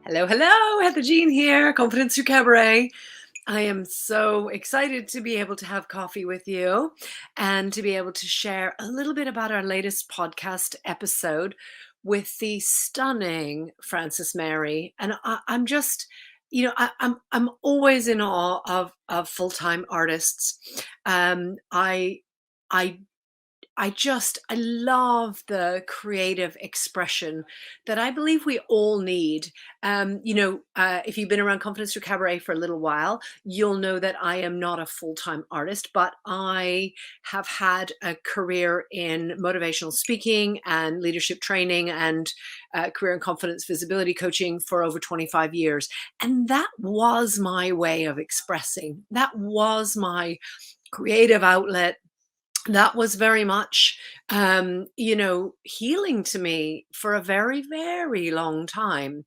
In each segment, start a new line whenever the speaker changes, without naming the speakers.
Hello, hello, Heather Jean here, Confidence Through Cabaret. I am so excited to be able to have coffee with you and to be able to share a little bit about our latest podcast episode with the stunning Frances Mary. And I'm just, I'm always in awe of full-time artists. I I I love the creative expression that I believe we all need. If you've been around Confidence Through Cabaret for a little while, you'll know that I am not a full-time artist, but I have had a career in motivational speaking and leadership training and career and confidence visibility coaching for over 25 years. And that was my way of expressing. That was my creative outlet. That was very much, healing to me for a very, very long time.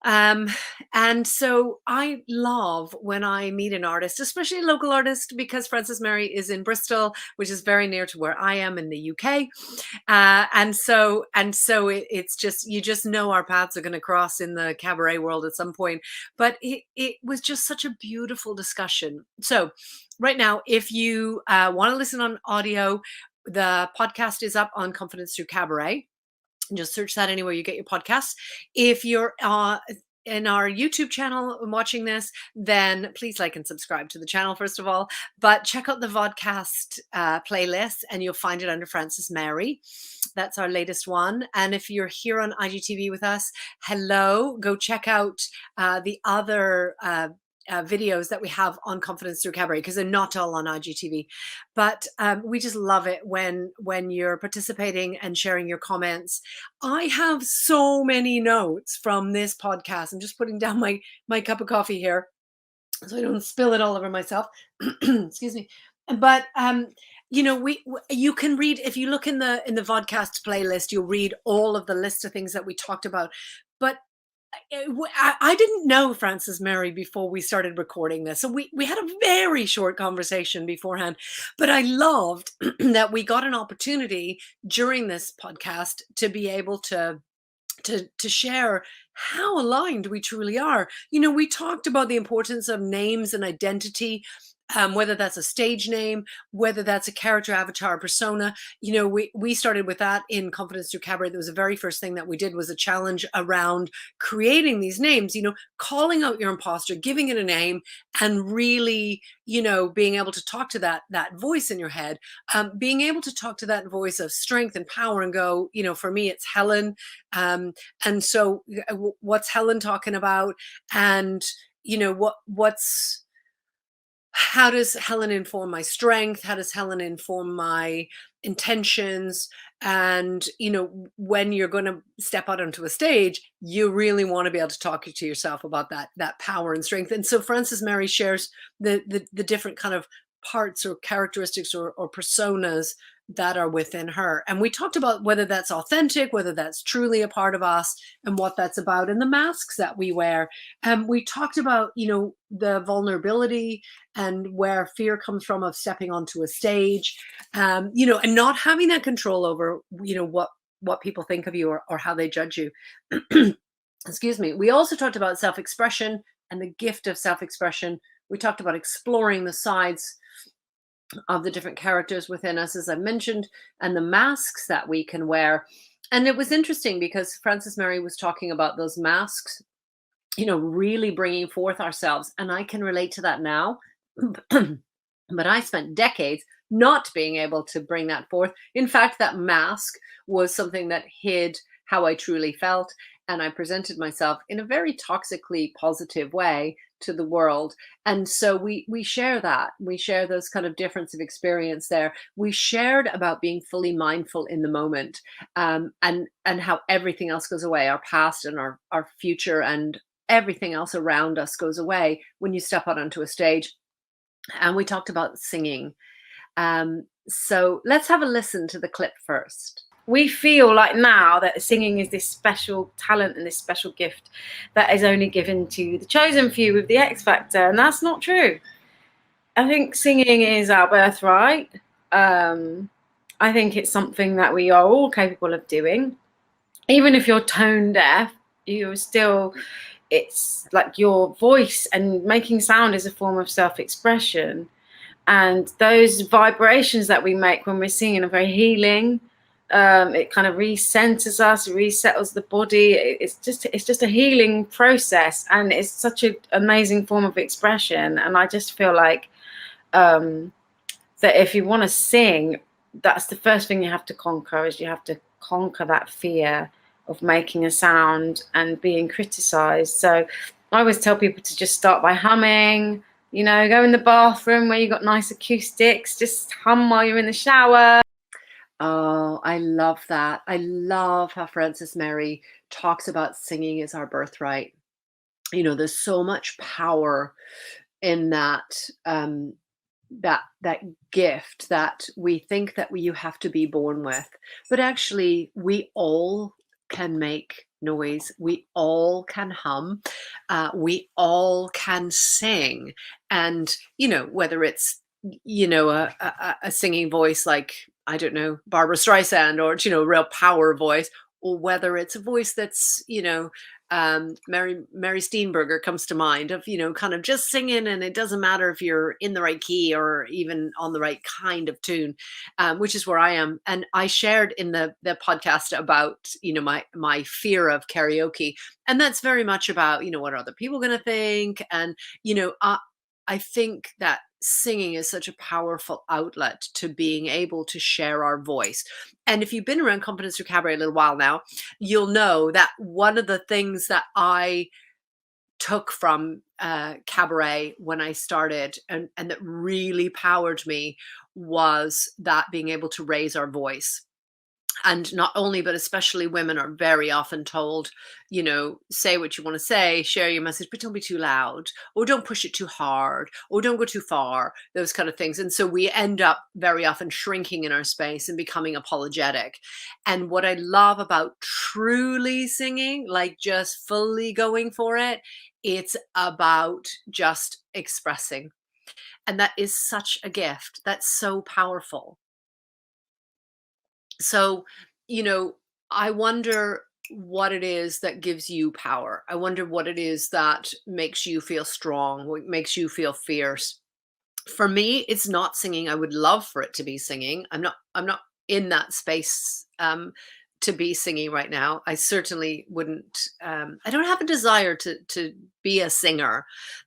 Um, and so I love when I meet an artist, especially a local artist, because Frances Mary is in Bristol, which is very near to where I am in the UK. It's just, you just know our paths are going to cross in the cabaret world at some point. But it was just such a beautiful discussion. So right now, if you want to listen on audio, the podcast is up on Confidence Through Cabaret. Just search that anywhere you get your podcasts. If you're in our YouTube channel and watching this, then please like and subscribe to the channel, first of all. But check out the Vodcast playlist and you'll find it under Frances Mary. That's our latest one. And if you're here on IGTV with us, hello, go check out the other videos that we have on Confidence Through Cabaret, because they're not all on IGTV. But we just love it when you're participating and sharing your comments. I have so many notes from this podcast. I'm just putting down my cup of coffee here so I don't spill it all over myself. Excuse me. But you can read, if you look in the Vodcast playlist, you'll read all of the list of things that we talked about. But I didn't know Frances Mary before we started recording this. So we had a very short conversation beforehand, but I loved that we got an opportunity during this podcast to be able to share how aligned we truly are. We talked about the importance of names and identity, whether that's a stage name, whether that's a character, avatar, persona. We started with that in Confidence Through Cabaret. That was the very first thing that we did, was a challenge around creating these names, calling out your imposter, giving it a name, and really, being able to talk to that voice in your head, being able to talk to that voice of strength and power and go, for me, it's Helen. And so what's Helen talking about? And, how does Helen inform my strength? How does Helen inform my intentions? And, when you're going to step out onto a stage, you really want to be able to talk to yourself about that power and strength. And so Frances Mary shares the different kind of parts or characteristics or personas that are within her. And we talked about whether that's authentic, whether that's truly a part of us, and what that's about, and the masks that we wear. We talked about, the vulnerability and where fear comes from of stepping onto a stage, and not having that control over, what people think of you or how they judge you. Excuse me. We also talked about self-expression and the gift of self-expression. We talked about exploring the sides of the different characters within us, as I mentioned, and the masks that we can wear. And it was interesting because Frances Mary was talking about those masks, really bringing forth ourselves. And I can relate to that now. But I spent decades not being able to bring that forth. In fact, that mask was something that hid how I truly felt. And I presented myself in a very toxically positive way to the world. And so we share that. We share those kind of difference of experience there. We shared about being fully mindful in the moment, and how everything else goes away, our past and our future and everything else around us goes away when you step out onto a stage. And we talked about singing. So let's have a listen to the clip first.
We feel like now that singing is this special talent and this special gift that is only given to the chosen few with the X Factor, and that's not true. I think singing is our birthright. I think it's something that we are all capable of doing. Even if you're tone deaf, you're still, it's like your voice and making sound is a form of self-expression. And those vibrations that we make when we're singing are very healing. It kind of recenters us, resettles the body. It's just a healing process, and it's such an amazing form of expression. And I just feel like that if you want to sing, that's the first thing you have to conquer, is you have to conquer that fear of making a sound and being criticized. So I always tell people to just start by humming, go in the bathroom where you got nice acoustics, just hum while you're in the shower.
Oh, I love that. I love how Frances Mary talks about singing as our birthright. There's so much power in that gift that we think that you have to be born with, but actually we all can make noise, we all can hum, we all can sing. And whether it's a singing voice like, I don't know, Barbara Streisand, or real power voice, or whether it's a voice that's Mary Steenburgen comes to mind, of kind of just singing, and it doesn't matter if you're in the right key or even on the right kind of tune, which is where I am. And I shared in the podcast about my fear of karaoke, and that's very much about what are other people going to think. And I think that singing is such a powerful outlet to being able to share our voice. And if you've been around Confidence Through Cabaret a little while now, you'll know that one of the things that I took from cabaret when I started, and that really powered me, was that being able to raise our voice. And not only, but especially women are very often told, say what you want to say, share your message, but don't be too loud, or don't push it too hard, or don't go too far, those kind of things. And so we end up very often shrinking in our space and becoming apologetic. And what I love about truly singing, like just fully going for it, it's about just expressing. And that is such a gift. That's so powerful. So, I wonder what it is that gives you power. I wonder what it is that makes you feel strong, what makes you feel fierce. For me, it's not singing. I would love for it to be singing. I'm not in that space to be singing right now. I certainly wouldn't. I don't have a desire to be a singer.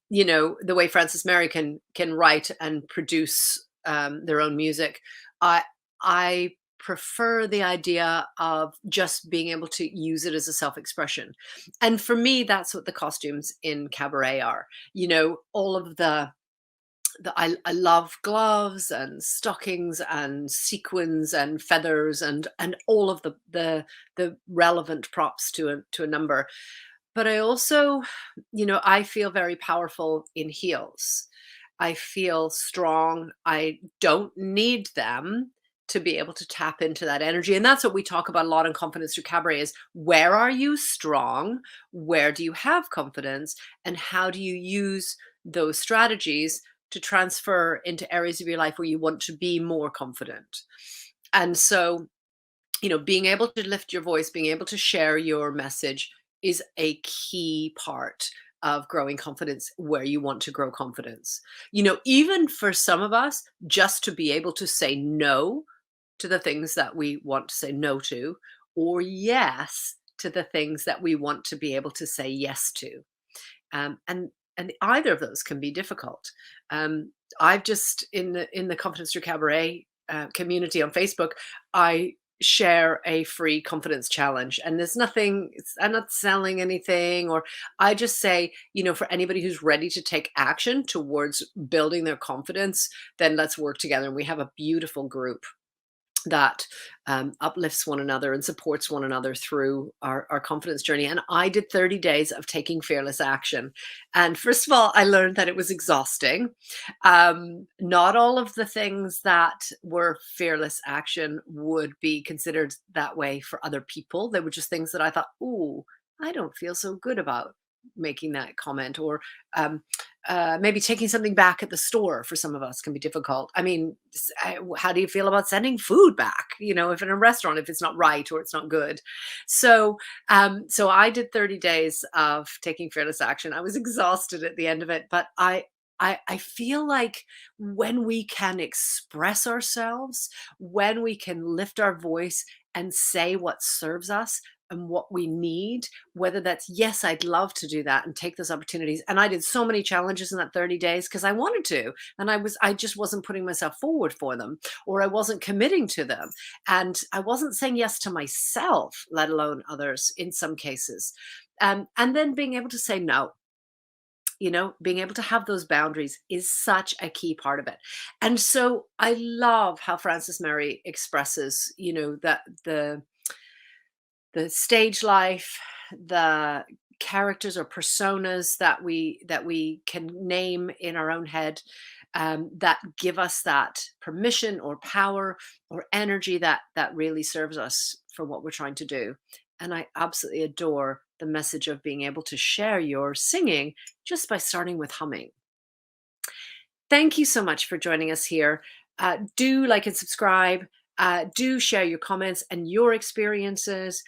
The way Frances Mary can write and produce their own music. I prefer the idea of just being able to use it as a self-expression. And for me, that's what the costumes in cabaret are. All of I love gloves and stockings and sequins and feathers and all of the relevant props to a number. But I also, I feel very powerful in heels. I feel strong. I don't need them to be able to tap into that energy. And that's what we talk about a lot in Confidence Through Cabaret, is where are you strong? Where do you have confidence? And how do you use those strategies to transfer into areas of your life where you want to be more confident? And so, being able to lift your voice, being able to share your message is a key part of growing confidence where you want to grow confidence. Even for some of us, just to be able to say no to the things that we want to say no to, or yes to the things that we want to be able to say yes to. And either of those can be difficult. I've just in the Confidence Through Cabaret community on Facebook, I share a free confidence challenge, and there's nothing, I'm not selling anything, or I just say, for anybody who's ready to take action towards building their confidence, then let's work together. And we have a beautiful group that uplifts one another and supports one another through our confidence journey. And I did 30 days of taking fearless action. And first of all, I learned that it was exhausting. Not all of the things that were fearless action would be considered that way for other people. They were just things that I thought, ooh, I don't feel so good about making that comment, or maybe taking something back at the store for some of us can be difficult. I mean, how do you feel about sending food back? If in a restaurant, if it's not right or it's not good. So I did 30 days of taking fearless action. I was exhausted at the end of it, but I feel like when we can express ourselves, when we can lift our voice and say what serves us and what we need, whether that's, yes, I'd love to do that and take those opportunities. And I did so many challenges in that 30 days because I wanted to. And I just wasn't putting myself forward for them, or I wasn't committing to them. And I wasn't saying yes to myself, let alone others in some cases. And then being able to say no. Being able to have those boundaries is such a key part of it. And so I love how Frances Mary expresses, that the stage life, the characters or personas that we can name in our own head, that give us that permission or power or energy that really serves us for what we're trying to do. And I absolutely adore the message of being able to share your singing just by starting with humming. Thank you so much for joining us here. Do like and subscribe. Do share your comments and your experiences.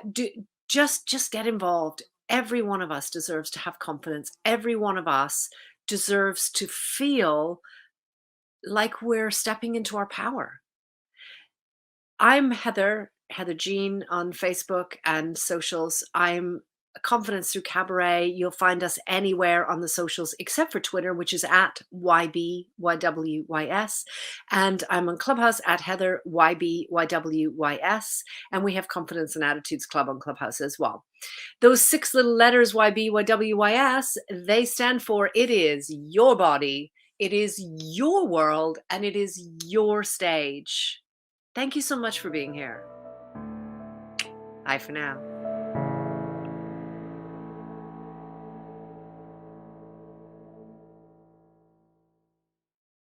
Do just get involved. Every one of us deserves to have confidence. Every one of us deserves to feel like we're stepping into our power. I'm Heather Jean on Facebook and socials. I'm Confidence Through Cabaret. You'll find us anywhere on the socials except for Twitter, which is at YBYWYS. And I'm on Clubhouse at Heather YBYWYS. And we have Confidence and Attitudes Club on Clubhouse as well. Those 6 little letters YBYWYS, they stand for it is your body, it is your world, and it is your stage. Thank you so much for being here. Bye for now.